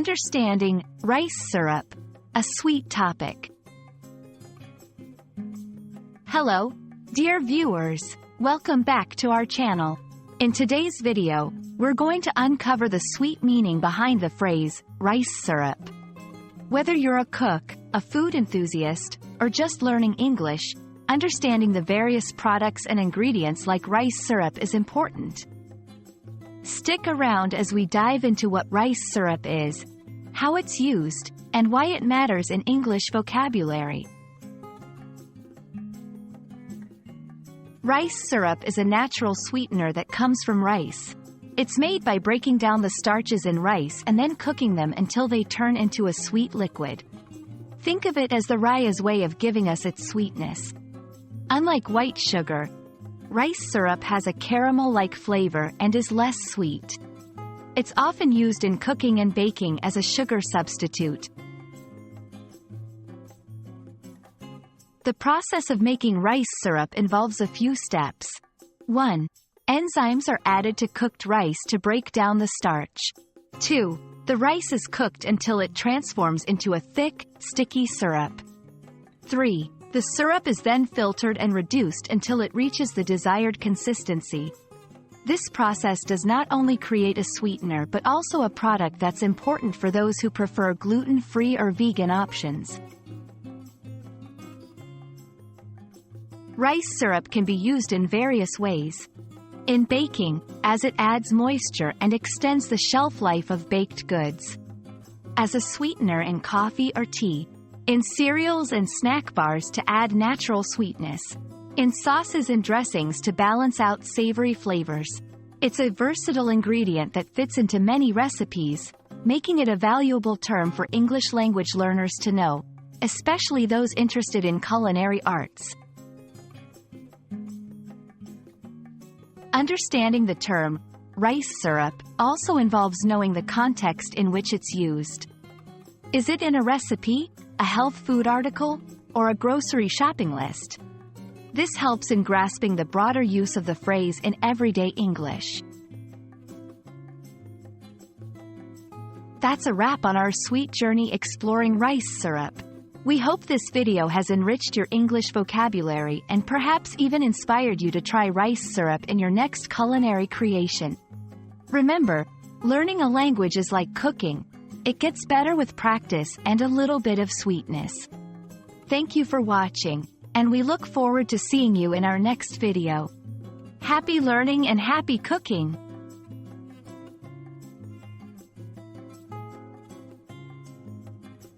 Understanding rice syrup, a sweet topic. Hello, dear viewers, welcome back to our channel. In today's video, we're going to uncover the sweet meaning behind the phrase, rice syrup. Whether you're a cook, a food enthusiast, or just learning English, understanding the various products and ingredients like rice syrup is important. Stick around as we dive into what rice syrup is, how it's used, and why it matters in English vocabulary. Rice syrup is a natural sweetener that comes from rice. It's made by breaking down the starches in rice and then cooking them until they turn into a sweet liquid. Think of it as the rye's way of giving us its sweetness. Unlike white sugar, rice syrup has a caramel-like flavor and is less sweet. It's often used in cooking and baking as a sugar substitute. The process of making rice syrup involves a few steps. 1. Enzymes are added to cooked rice to break down the starch. 2. The rice is cooked until it transforms into a thick, sticky syrup. 3. The syrup is then filtered and reduced until it reaches the desired consistency. This process does not only create a sweetener but also a product that's important for those who prefer gluten-free or vegan options. Rice syrup can be used in various ways. In baking, as it adds moisture and extends the shelf life of baked goods. As a sweetener in coffee or tea. In cereals and snack bars to add natural sweetness. In sauces and dressings to balance out savory flavors. It's a versatile ingredient that fits into many recipes, making it a valuable term for English language learners to know, especially those interested in culinary arts. Understanding the term, rice syrup, also involves knowing the context in which it's used. Is it in a recipe, a health food article, or a grocery shopping list? This helps in grasping the broader use of the phrase in everyday English. That's a wrap on our sweet journey exploring rice syrup. We hope this video has enriched your English vocabulary and perhaps even inspired you to try rice syrup in your next culinary creation. Remember, learning a language is like cooking. It gets better with practice and a little bit of sweetness. Thank you for watching, and we look forward to seeing you in our next video. Happy learning and happy cooking!